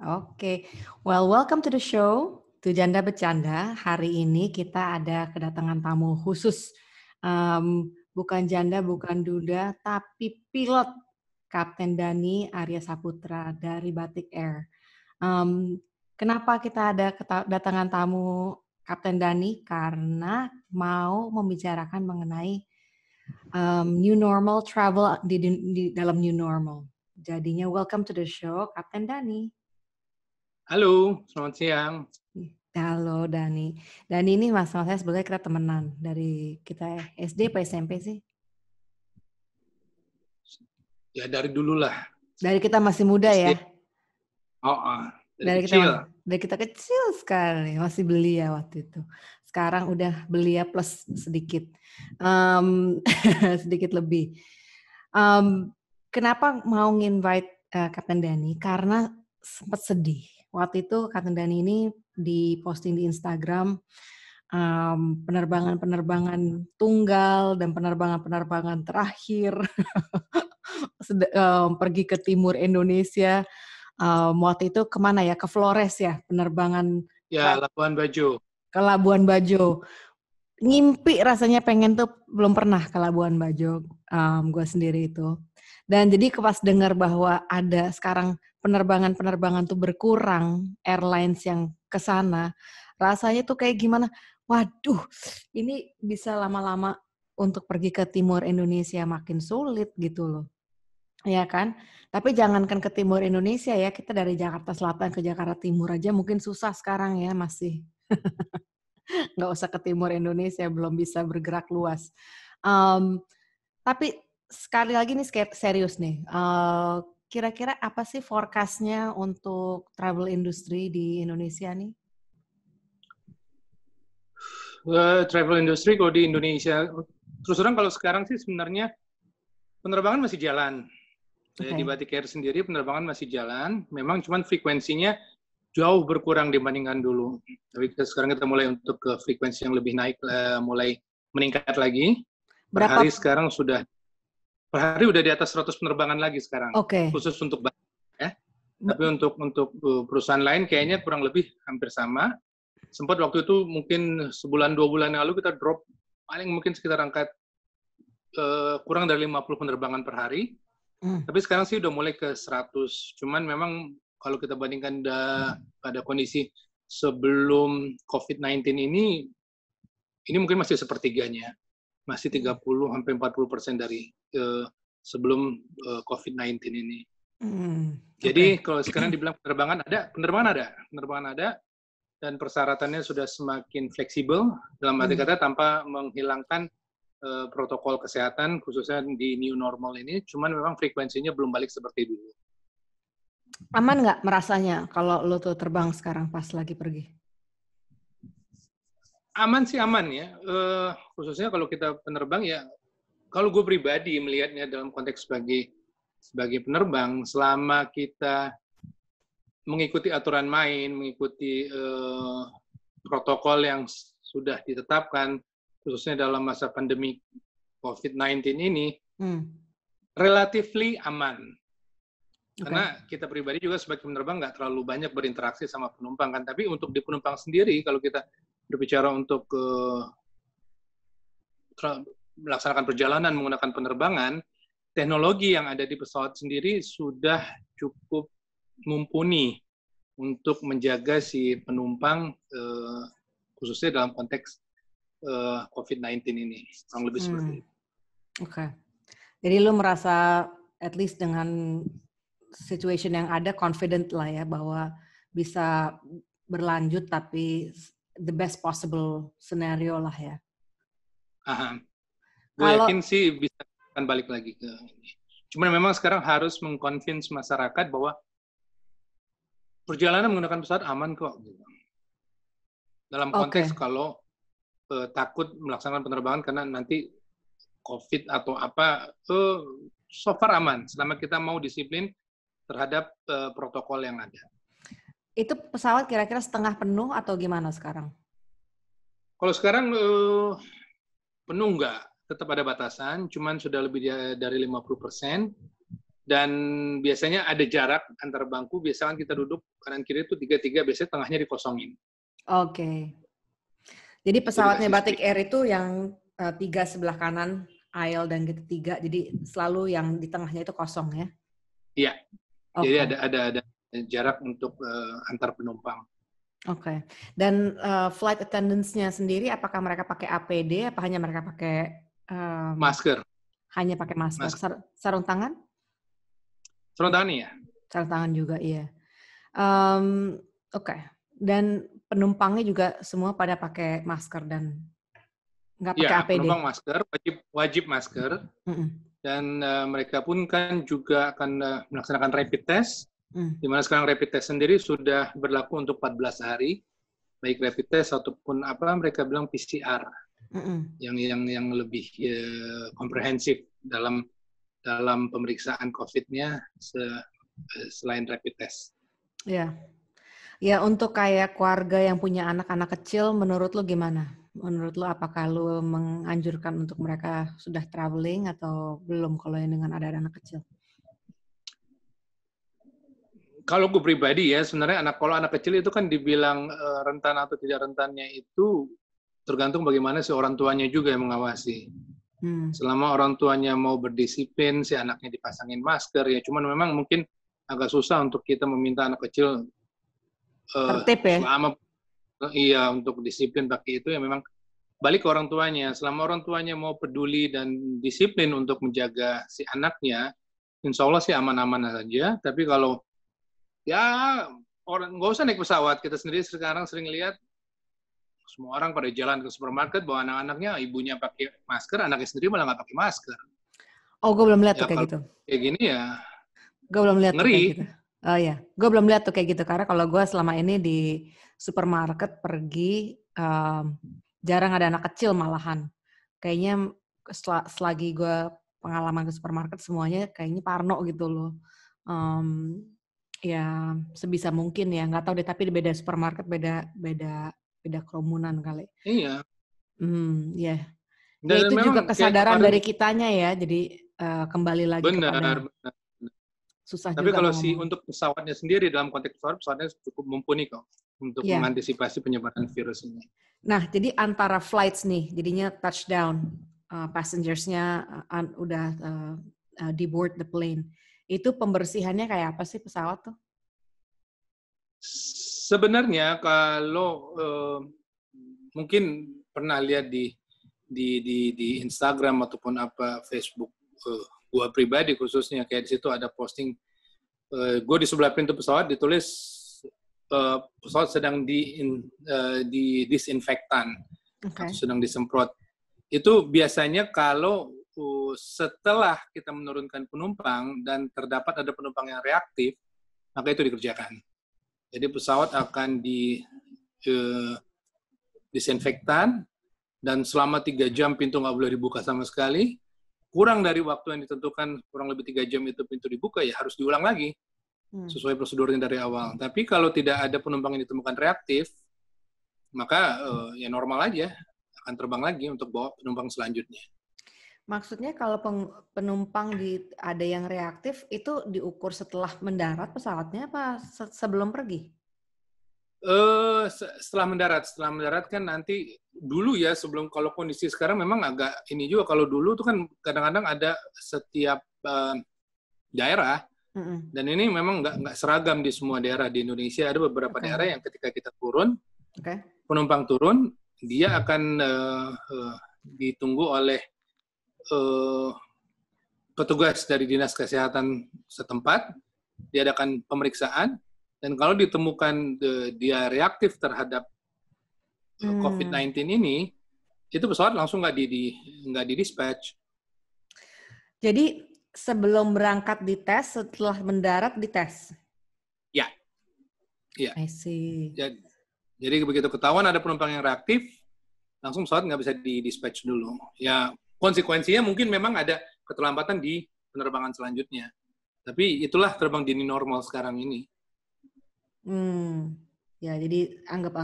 Oke, well welcome to the show, to Janda Bercanda. Hari ini kita ada kedatangan tamu khusus, bukan janda, bukan duda, tapi pilot Kapten Dani Arya Saputra dari Batik Air. Kenapa kita ada kedatangan tamu Kapten Dani? Karena mau membicarakan mengenai new normal travel di dalam new normal. Jadinya welcome to the show, Kapten Dani. Halo, selamat siang. Halo Dani. Dani ini mas-mas saya sebenarnya kita temenan dari kita SD atau SMP sih? Ya dari dulu lah. Dari kita masih muda SD. ya? Dari kecil. Dari kita kecil sekali, masih belia waktu itu. Sekarang udah belia plus sedikit. Sedikit lebih. Kenapa mau nginvite Kapten Dani? Karena sempat sedih. Waktu itu Kapten Dani ini diposting di Instagram penerbangan-penerbangan tunggal dan penerbangan-penerbangan terakhir pergi ke timur Indonesia. Waktu itu kemana ya? Ke Flores ya, penerbangan. Ya, Labuan Bajo. Ke Labuan Bajo. Ngimpi rasanya pengen tuh, belum pernah ke Labuan Bajo, gue sendiri itu. Dan jadi pas dengar bahwa ada sekarang penerbangan-penerbangan tuh berkurang, airlines yang ke sana, rasanya tuh kayak gimana, waduh ini bisa lama-lama untuk pergi ke timur Indonesia makin sulit gitu loh. Ya kan? Tapi jangankan ke timur Indonesia ya, kita dari Jakarta Selatan ke Jakarta Timur aja mungkin susah sekarang ya masih. Nggak usah ke timur Indonesia, belum bisa bergerak luas. Tapi sekali lagi nih serius nih, kira-kira apa sih forecast-nya untuk travel industry di Indonesia nih? Travel industry kalau di Indonesia, terus terang kalau sekarang sih sebenarnya penerbangan masih jalan. Okay. Di Batik Air sendiri penerbangan masih jalan, memang cuman frekuensinya jauh berkurang dibandingkan dulu. Tapi sekarang kita mulai untuk ke frekuensi yang lebih naik, mulai meningkat lagi. Per hari sekarang sudah, per hari udah di atas 100 penerbangan lagi sekarang. Okay. Khusus untuk ya. Tapi untuk perusahaan lain kayaknya kurang lebih hampir sama. Sempat waktu itu mungkin sebulan 2 bulan yang lalu kita drop paling mungkin sekitar angka kurang dari 50 penerbangan per hari. Tapi sekarang sih udah mulai ke 100. Cuman memang kalau kita bandingkan pada kondisi sebelum COVID-19 ini mungkin masih sepertiganya. Masih 30-40% dari sebelum COVID-19 ini. Jadi kalau sekarang dibilang penerbangan ada, dan persyaratannya sudah semakin fleksibel, dalam arti kata tanpa menghilangkan protokol kesehatan, khususnya di new normal ini, cuman memang frekuensinya belum balik seperti dulu. Aman nggak merasanya kalau lo tuh terbang sekarang pas lagi pergi? Aman sih aman ya, khususnya kalau kita penerbang ya, kalau gue pribadi melihatnya dalam konteks sebagai penerbang, selama kita mengikuti aturan main, mengikuti protokol yang sudah ditetapkan, khususnya dalam masa pandemi COVID-19 ini, relatively aman. Karena kita pribadi juga sebagai penerbang nggak terlalu banyak berinteraksi sama penumpang kan. Tapi untuk di penumpang sendiri, kalau kita berbicara untuk melaksanakan perjalanan menggunakan penerbangan, teknologi yang ada di pesawat sendiri sudah cukup mumpuni untuk menjaga si penumpang, khususnya dalam konteks COVID-19 ini, kurang lebih seperti itu. Oke. Jadi lu merasa at least dengan situation yang ada confident lah ya bahwa bisa berlanjut tapi the best possible scenario lah ya. Gue yakin sih bisa akan balik lagi ke ini. Cuman memang sekarang harus mengconvince masyarakat bahwa perjalanan menggunakan pesawat aman kok. Dalam konteks kalau takut melaksanakan penerbangan karena nanti COVID atau apa, so far aman. Selama kita mau disiplin terhadap protokol yang ada. Itu pesawat kira-kira setengah penuh atau gimana sekarang? Kalau sekarang penuh enggak, tetap ada batasan, cuman sudah lebih dari 50%. dan biasanya ada jarak antar bangku. Biasanya kita duduk kanan kiri itu 3-3, biasanya tengahnya dikosongin. Oke. Jadi Itu pesawatnya dikasih Batik stick. Air itu yang 3 sebelah kanan aisle dan gitu 3, jadi selalu yang di tengahnya itu kosong ya? Iya. Jadi Oke. ada jarak untuk antar penumpang. Oke. Dan flight attendants-nya sendiri, apakah mereka pakai APD, apa hanya mereka pakai Masker. hanya pakai masker? Sarung tangan? Sarung tangan ya. Sarung tangan juga, iya. Oke. Dan penumpangnya juga semua pada pakai masker dan nggak pakai Ya, APD? penumpang masker, wajib masker. Dan mereka pun kan juga akan melaksanakan rapid test. Di mana sekarang rapid test sendiri sudah berlaku untuk 14 hari, baik rapid test ataupun apa mereka bilang PCR, yang lebih komprehensif dalam pemeriksaan COVID-nya selain rapid test. Ya, ya untuk kayak keluarga yang punya anak-anak kecil, menurut lo gimana? Menurut lo apakah lo menganjurkan untuk mereka sudah traveling atau belum kalau yang dengan ada anak kecil? Kalau gue pribadi ya, sebenarnya kalau anak kecil itu kan dibilang rentan atau tidak rentannya itu tergantung bagaimana si orang tuanya juga yang mengawasi. Selama orang tuanya mau berdisiplin, si anaknya dipasangin masker, ya cuman memang mungkin agak susah untuk kita meminta anak kecil tertib ya? selama untuk disiplin pakai itu ya memang balik ke orang tuanya. Selama orang tuanya mau peduli dan disiplin untuk menjaga si anaknya, insya Allah sih aman-aman saja. Tapi kalau ya orang nggak usah naik pesawat, kita sendiri sekarang sering lihat semua orang pada jalan ke supermarket bawa anak-anaknya, ibunya pakai masker, anaknya sendiri malah nggak pakai masker. Oh, gue belum lihat ya, tuh kayak gitu. Kayak gini ya gue belum lihat ngeri. Tuh kayak gitu. Oh ya, gue belum lihat tuh kayak gitu karena kalau gue selama ini di supermarket pergi jarang ada anak kecil malahan. Kayaknya selagi gue pengalaman ke supermarket semuanya kayaknya parno gitu loh. Ya sebisa mungkin ya, nggak tahu deh, tapi beda supermarket beda kerumunan kali. Iya. Ya. Dan Ya itu memang juga kesadaran dari kitanya ya, jadi kembali lagi kepada susah. Tapi juga kalau untuk pesawatnya sendiri dalam konteks pesawatnya cukup mumpuni kok untuk mengantisipasi penyebaran virus ini. Nah, jadi antara flights nih, jadinya touchdown, passengers-nya udah deboard the plane. Itu pembersihannya kayak apa sih pesawat tuh? Sebenarnya kalau mungkin pernah lihat di Instagram ataupun Facebook gua pribadi khususnya, kayak di situ ada posting gue di sebelah pintu pesawat ditulis pesawat sedang di disinfektan atau sedang disemprot. Itu biasanya kalau setelah kita menurunkan penumpang dan terdapat ada penumpang yang reaktif, maka itu dikerjakan. Jadi pesawat akan disinfektan dan selama 3 jam pintu nggak boleh dibuka sama sekali. Kurang dari waktu yang ditentukan, kurang lebih 3 jam itu pintu dibuka, ya harus diulang lagi sesuai prosedurnya dari awal. Tapi kalau tidak ada penumpang yang ditemukan reaktif, maka ya normal aja, akan terbang lagi untuk bawa penumpang selanjutnya. Maksudnya kalau penumpang ada yang reaktif, itu diukur setelah mendarat pesawatnya apa sebelum pergi? Setelah mendarat kan nanti dulu ya, sebelum, kalau kondisi sekarang memang agak ini juga, kalau dulu tuh kan kadang-kadang ada setiap daerah, dan ini memang nggak seragam di semua daerah di Indonesia. Ada beberapa daerah yang ketika kita turun, penumpang turun, dia akan ditunggu oleh petugas dari Dinas Kesehatan setempat, diadakan pemeriksaan, dan kalau ditemukan dia reaktif terhadap COVID-19 ini, itu pesawat langsung nggak di dispatch. Jadi sebelum berangkat dites, setelah mendarat dites? Ya. I see. Jadi begitu ketahuan ada penumpang yang reaktif, langsung pesawat nggak bisa di dispatch dulu. Ya konsekuensinya mungkin memang ada keterlambatan di penerbangan selanjutnya. Tapi itulah terbang di new normal sekarang ini. Ya, jadi anggap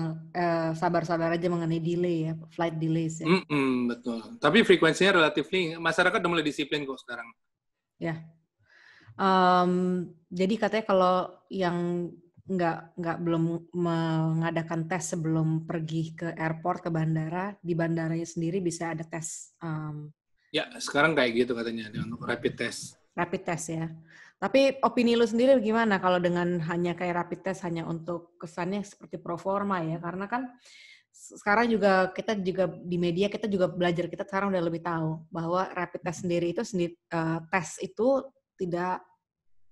sabar-sabar aja mengenai delay ya, flight delays ya. Betul. Tapi frekuensinya relatif, masyarakat udah mulai disiplin kok sekarang. Ya. Jadi katanya kalau yang nggak belum mengadakan tes sebelum pergi ke airport, ke bandara, di bandaranya sendiri bisa ada tes Ya, sekarang kayak gitu katanya untuk rapid test. rapid test ya. Tapi opini lu sendiri gimana kalau dengan hanya kayak rapid test hanya untuk kesannya seperti pro forma ya? Karena kan sekarang juga kita juga di media kita juga belajar, kita sekarang udah lebih tahu bahwa rapid test sendiri itu tes itu tidak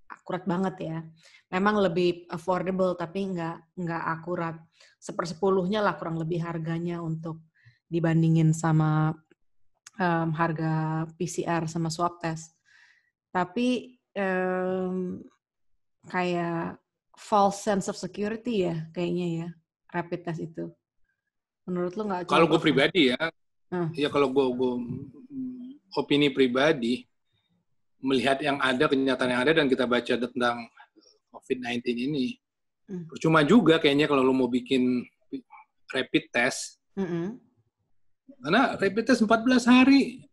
akurat banget ya. Memang lebih affordable tapi nggak akurat. 1/10-nya lah kurang lebih harganya untuk dibandingin sama harga PCR sama swab test. Tapi kayak false sense of security ya kayaknya ya rapid test itu. Menurut lu nggak cuma Kalau gue pribadi ya, ya kalau gue opini pribadi, melihat yang ada, kenyataan yang ada, dan kita baca tentang COVID-19 ini, percuma juga kayaknya kalau lo mau bikin rapid test. Karena rapid test 14 hari.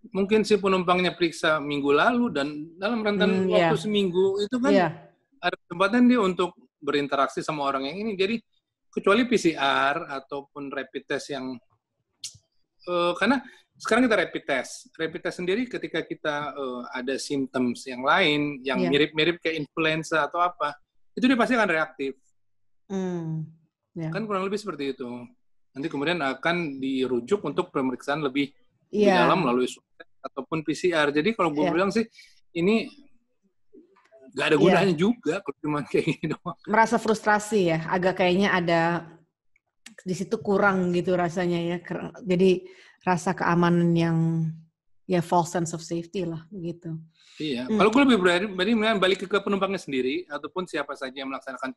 Mungkin si penumpangnya periksa minggu lalu, dan dalam rentan waktu seminggu itu kan ada kesempatan dia untuk berinteraksi sama orang yang ini. Jadi kecuali PCR ataupun rapid test yang karena sekarang kita rapid test sendiri ketika kita ada symptoms yang lain yang mirip-mirip kayak influenza atau apa, itu dia pasti akan reaktif. Kan kurang lebih seperti itu. Nanti kemudian akan dirujuk untuk pemeriksaan lebih dalam melalui swab test ataupun PCR. Jadi kalau gue bilang sih ini nggak ada gunanya juga kalau cuma kayak gini doang. Merasa frustrasi ya, agak kayaknya ada di situ kurang gitu rasanya ya. Jadi rasa keamanan yang ya false sense of safety lah gitu. Iya, kalau gue lebih berani balik ke penumpangnya sendiri ataupun siapa saja yang melaksanakan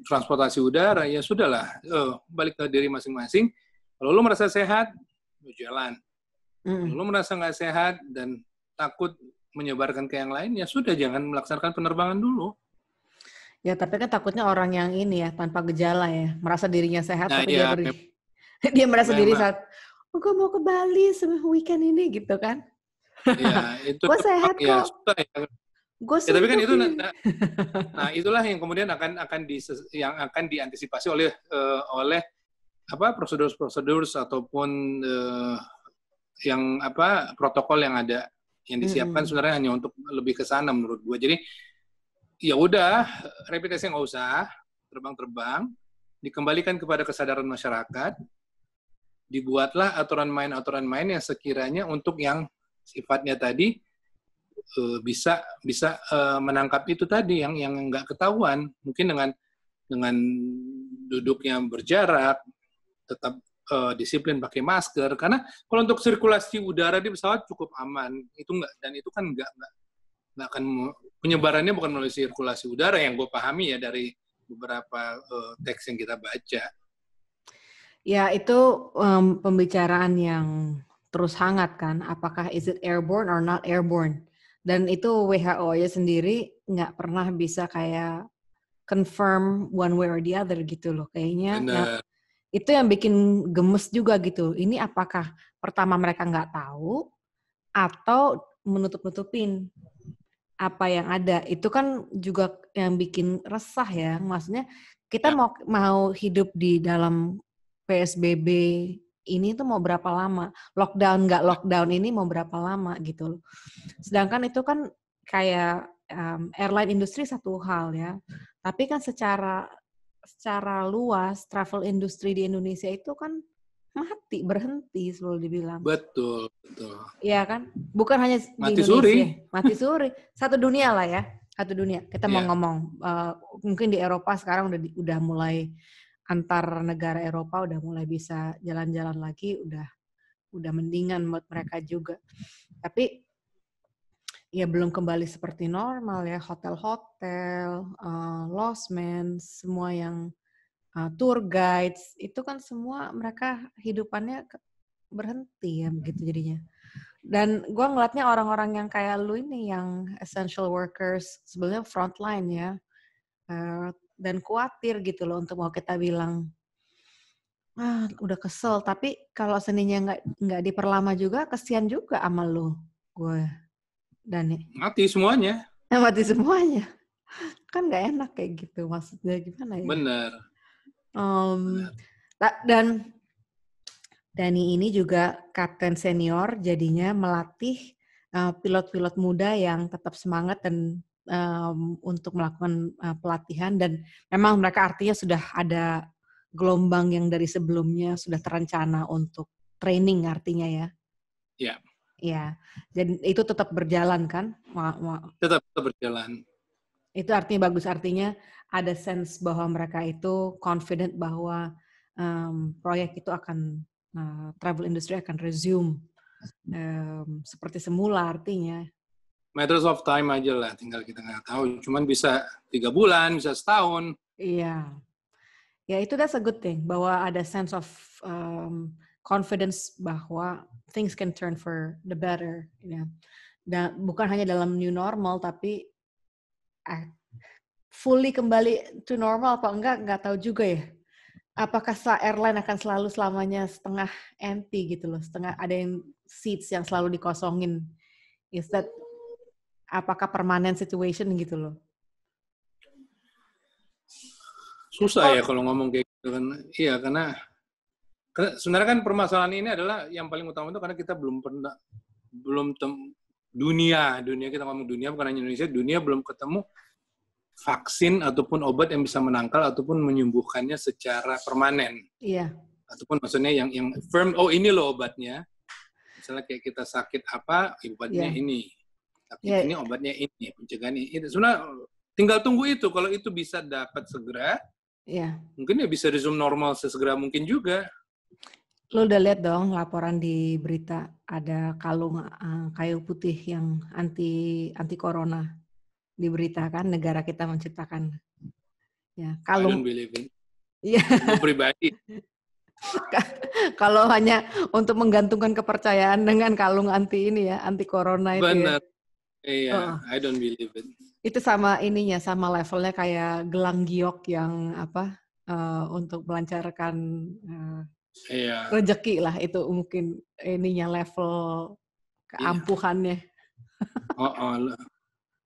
transportasi udara, ya sudahlah, balik ke diri masing-masing. Kalau lo merasa sehat, lo jalan. Kalau lo merasa nggak sehat dan takut menyebarkan ke yang lain, ya sudah, jangan melaksanakan penerbangan dulu. Ya, tapi kan takutnya orang yang ini ya, tanpa gejala ya, merasa dirinya sehat, tapi dia dia merasa diri saat, gue mau ke Bali weekend ini gitu kan. Ya, itu gue sehat ya, kok. Sudah, ya. Ya, tapi kan itu, nah itulah yang kemudian akan diantisipasi oleh prosedur ataupun yang protokol yang ada, yang disiapkan sebenarnya hanya untuk lebih ke sana menurut gue. Jadi ya udah, rapid testnya nggak usah terbang-terbang, dikembalikan kepada kesadaran masyarakat, dibuatlah aturan main yang sekiranya untuk yang sifatnya tadi bisa menangkap itu tadi yang nggak ketahuan, mungkin dengan duduknya berjarak, tetap disiplin pakai masker. Karena kalau untuk sirkulasi udara di pesawat cukup aman, itu nggak akan penyebarannya bukan melalui sirkulasi udara yang gue pahami ya dari beberapa teks yang kita baca. Ya, itu pembicaraan yang terus hangat kan, apakah is it airborne or not airborne? Dan itu WHO ya sendiri nggak pernah bisa kayak confirm one way or the other gitu loh. Kayaknya itu yang bikin gemes juga gitu. Ini apakah pertama mereka nggak tahu atau menutup-nutupin apa yang ada. Itu kan juga yang bikin resah ya. Maksudnya kita mau hidup di dalam PSBB ini tuh mau berapa lama? Lockdown nggak lockdown ini mau berapa lama gitu. Sedangkan itu kan kayak airline industri satu hal ya. Tapi kan secara luas travel industri di Indonesia itu kan berhenti selalu dibilang. Betul. Iya kan? Bukan hanya mati di Indonesia. Suri. Mati suri. Satu dunia lah ya. Satu dunia. Kita mau ngomong mungkin di Eropa sekarang udah mulai antar negara Eropa udah mulai bisa jalan-jalan lagi, udah mendingan buat mereka juga. Tapi ya belum kembali seperti normal ya, hotel-hotel, losmen, semua yang tour guides, itu kan semua mereka hidupannya berhenti ya begitu jadinya. Dan gue ngeliatnya orang-orang yang kayak lu ini, yang essential workers, sebenarnya frontline ya, dan khawatir gitu loh untuk mau kita bilang, udah kesel. Tapi kalau seninya nggak diperlama juga, kesian juga sama lu, gue. Dani? Mati semuanya. Mati semuanya. Kan nggak enak kayak gitu. Maksudnya gimana ya? Benar. Benar. Dan Dani ini juga kapten senior, jadinya melatih pilot-pilot muda yang tetap semangat dan untuk melakukan pelatihan, dan memang mereka artinya sudah ada gelombang yang dari sebelumnya sudah terencana untuk training artinya ya. Ya. Ya, jadi itu tetap berjalan kan? Tetap berjalan. Itu artinya bagus, artinya ada sense bahwa mereka itu confident bahwa proyek itu akan travel industry akan resume seperti semula artinya. Matters of time aja lah, tinggal kita nggak tahu. Cuman bisa 3 bulan, bisa setahun. Iya, ya itu that's a good thing, bahwa ada sense of confidence bahwa things can turn for the better. Ya. Dan bukan hanya dalam new normal, tapi fully kembali to normal apa enggak tahu juga ya. Apakah airline akan selalu selamanya setengah empty gitu loh, setengah ada yang seats yang selalu dikosongin. Is that apakah permanent situation gitu loh? Susah ya kalau ngomong kayak gitu kan. Iya, karena sebenarnya kan permasalahan ini adalah yang paling utama itu karena kita dunia kita ngomong dunia bukan hanya Indonesia, dunia belum ketemu vaksin ataupun obat yang bisa menangkal ataupun menyembuhkannya secara permanen. Iya. Ataupun maksudnya yang firm, oh ini loh obatnya. Misalnya kayak kita sakit apa, obatnya ini. Sakit ini obatnya ini, pencegahan ini. Sebenarnya tinggal tunggu itu. Kalau itu bisa dapat segera, mungkin ya bisa resume normal sesegera mungkin juga. Lo udah lihat dong laporan di berita ada kalung kayu putih yang anti corona. Diberitakan negara kita menciptakan ya kalung. I don't believe it. Iya. Gue pribadi. Kalau hanya untuk menggantungkan kepercayaan dengan kalung anti ini ya, anti corona itu. Benar. Ya. Iya, I don't believe it. Itu sama ininya, sama levelnya kayak gelang giok yang untuk melancarkan rezeki lah, itu mungkin ininya level keampuhannya.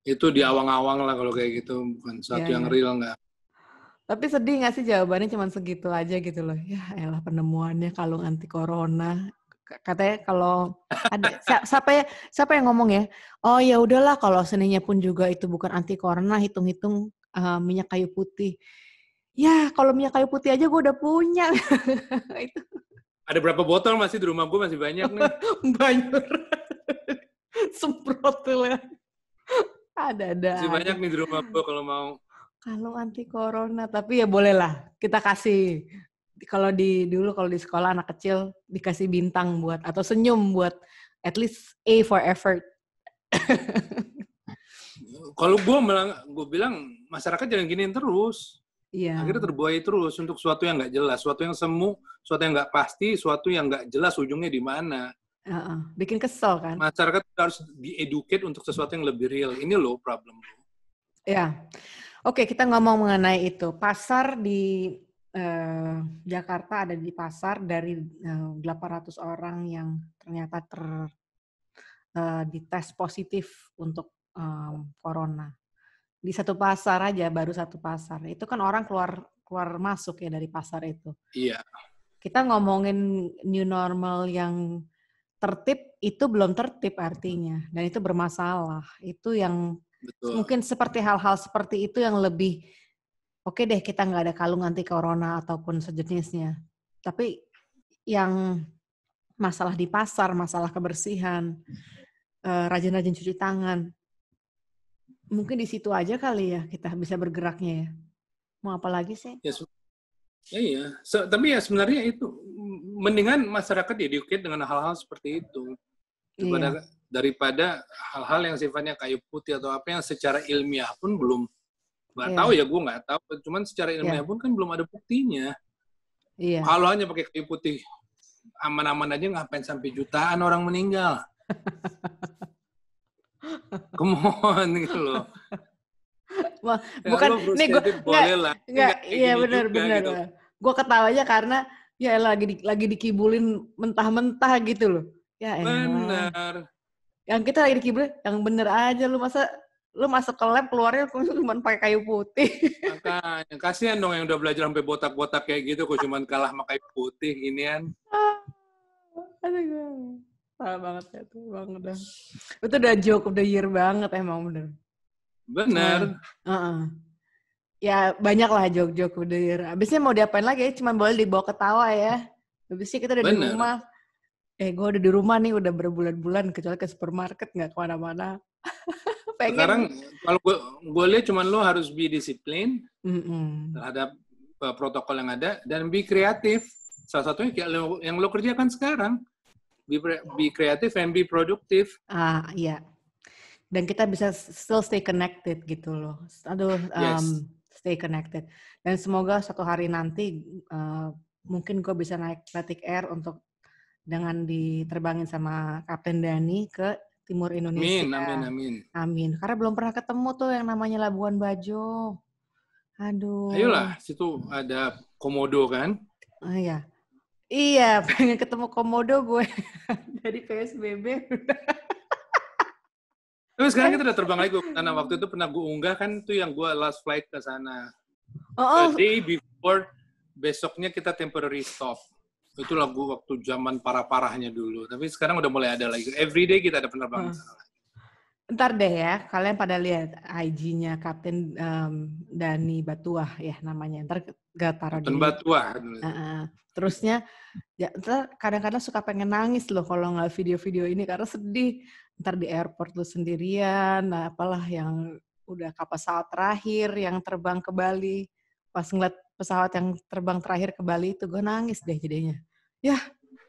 Itu di awang-awang lah kalau kayak gitu, bukan sesuatu yang real nggak. Tapi sedih nggak sih jawabannya cuma segitu aja gitu loh. Ya elah penemuannya kalung anti corona. Katanya kalau ada siapa yang ngomong ya? Oh ya udahlah kalau seninya pun juga itu bukan anti corona, hitung-hitung minyak kayu putih. Ya kalau minyak kayu putih aja gue udah punya. Itu. Ada berapa botol masih di rumah gue, masih banyak nih. Banyak. Semprot tuh ya. Ada. Masih banyak nih di rumah gue kalau mau. Kalau anti corona, tapi ya bolehlah kita kasih. Kalau dulu di sekolah anak kecil dikasih bintang buat atau senyum buat at least A for effort. Kalau gue bilang masyarakat jangan giniin terus. Iya. Akhirnya terbuai terus untuk sesuatu yang nggak jelas, sesuatu yang semu, sesuatu yang nggak pasti, sesuatu yang nggak jelas ujungnya di mana. Bikin kesel kan? Masyarakat harus di-educate untuk sesuatu yang lebih real. Ini loh problem. Ya, oke, kita ngomong mengenai itu. Pasar di Jakarta, ada di pasar dari 800 orang yang ternyata dites positif untuk corona. Di satu pasar aja, baru satu pasar. Itu kan orang keluar masuk ya dari pasar itu. Iya. Kita ngomongin new normal yang tertib, itu belum tertib artinya. Dan itu bermasalah. Itu yang betul. Mungkin seperti hal-hal seperti itu yang lebih, oke deh kita nggak ada kalung anti corona ataupun sejenisnya. Tapi yang masalah di pasar, masalah kebersihan, rajin-rajin cuci tangan, mungkin di situ aja kali ya kita bisa bergeraknya ya. Mau apa lagi sih? Iya. Tapi ya sebenarnya itu mendingan masyarakat di-educate dengan hal-hal seperti itu. Daripada hal-hal yang sifatnya kayu putih atau apa yang secara ilmiah pun belum tahu ya, gue nggak tahu. Cuman secara ilmiah pun kan belum ada buktinya. Iya. Kalau hanya pakai kayu putih aman-aman aja, ngapain sampai jutaan orang meninggal? Come on gitu loh. Bukan, ini gue nggak, iya benar. Gitu. Gue ketawanya karena ya lagi dikibulin mentah-mentah gitu loh. Ya benar. Yang kita lagi di kiblat, yang bener aja lu masa lu masuk ke lab keluarnya cuma pakai kayu putih. Makanya kasihan dong yang udah belajar sampai botak-botak kayak gitu, kok cuma kalah sama kayu putih ginian. Aduh, salah banget ya tuh bang udah. Itu udah joke of the year banget emang bener. Bener. Ya banyak lah joke-joke of the year. Abisnya mau diapain lagi ya? Cuma boleh dibawa ketawa ya. Abisnya kita udah di rumah. Gue udah di rumah nih udah berbulan-bulan kecuali ke supermarket nggak kemana-mana. Sekarang kalau gue lihat cuman lo harus be disiplin terhadap protokol yang ada dan be kreatif. Salah satunya yang lo kerjakan sekarang, be kreatif and be produktif. Iya. Dan kita bisa still stay connected gitu loh. Stay connected. Dan semoga suatu hari nanti mungkin gue bisa naik Batik Air untuk dengan diterbangin sama Kapten Dani ke timur Indonesia. Amin. Karena belum pernah ketemu tuh yang namanya Labuan Bajo. Aduh. Ayolah, situ ada komodo kan? Oh iya. Iya, pengen ketemu komodo gue. Dari PSBB. Tapi sekarang kita udah terbang lagi karena waktu itu pernah gue unggah kan tuh yang gue last flight ke sana. The day before, besoknya kita temporary stop. Itu lagu waktu zaman parah-parahnya dulu. Tapi sekarang udah mulai ada lagi. Every day kita ada penerbangan sana. Ntar deh ya, kalian pada lihat IG-nya Kapten Dani Batuah ya namanya. Ntar gak taruh di Batuah. Terusnya, ya, ntar kadang-kadang suka pengen nangis loh kalau nggak video-video ini karena sedih. Ntar di airport lu sendirian, apalah yang udah kapal pesawat terakhir yang terbang ke Bali. Pas ngeliat pesawat yang terbang terakhir ke Bali itu gue nangis deh jadinya. Ya,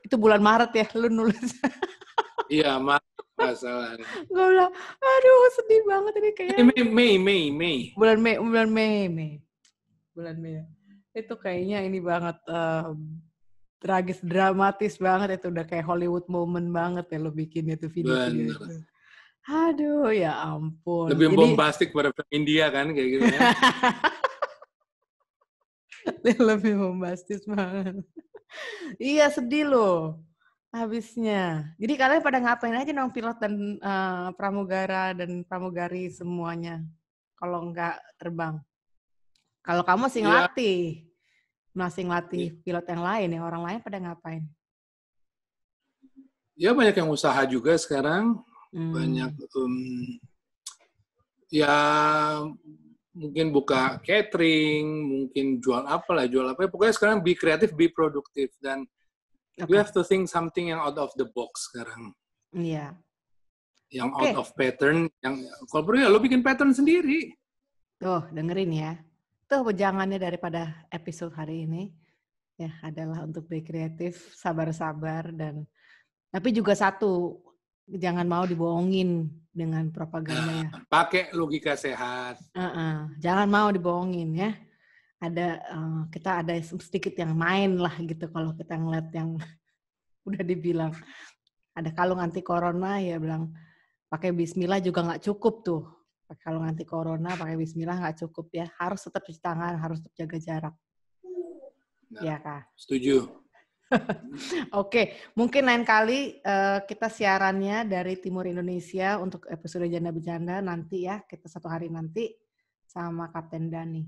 itu bulan Maret ya, lu nulis. Iya, masalahnya. Gue bilang, aduh sedih banget ini kayak. Mei. Bulan Mei. Itu kayaknya ini banget, tragis, dramatis banget itu udah kayak Hollywood moment banget ya lo bikin itu video-video itu. Aduh, ya ampun. Lebih bombastik pada India kan kayak gitu ya. Lebih bombastis banget. Iya sedih loh habisnya. Jadi kalian pada ngapain aja dong pilot dan pramugara dan pramugari semuanya kalau nggak terbang? Kalau kamu masih ngelatih pilot yang lain ya, orang lain pada ngapain? Ya banyak yang usaha juga sekarang. Banyak ya mungkin buka catering, mungkin jual apa. Pokoknya sekarang be kreatif, be produktif. Dan you have to think something yang out of the box sekarang. Iya. Yang out of pattern. Kalau perlu ya lo bikin pattern sendiri. Tuh, dengerin ya. Tuh wejangannya daripada episode hari ini. Ya, adalah untuk be kreatif, sabar-sabar. Tapi juga satu, jangan mau dibohongin dengan propaganda ya. Pakai logika sehat. Jangan mau dibohongin ya. Kita ada sedikit yang main lah gitu kalau kita ngeliat yang udah dibilang ada kalung anti corona ya bilang pakai bismillah juga nggak cukup tuh. Pakai kalung anti corona pakai bismillah nggak cukup ya. Harus tetap cuci tangan, harus tetap jaga jarak. Ya Kak. Setuju. Oke, mungkin lain kali kita siarannya dari Timur Indonesia untuk episode Janda Bercanda nanti ya, kita satu hari nanti sama Kapten Dani.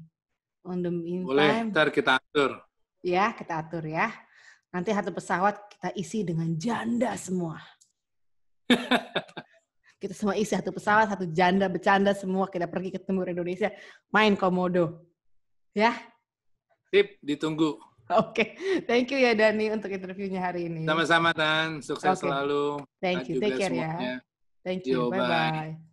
On the meantime, boleh, ntar kita atur. Ya, kita atur ya. Nanti satu pesawat kita isi dengan janda semua. Kita semua isi satu pesawat, satu janda bercanda semua, kita pergi ke Timur Indonesia, main komodo. Ya? Sip, ditunggu. Oke, thank you ya Dani untuk interviewnya hari ini. Sama-sama Tan, sukses selalu. Thank you, take care semuanya. Ya. Thank you, bye-bye.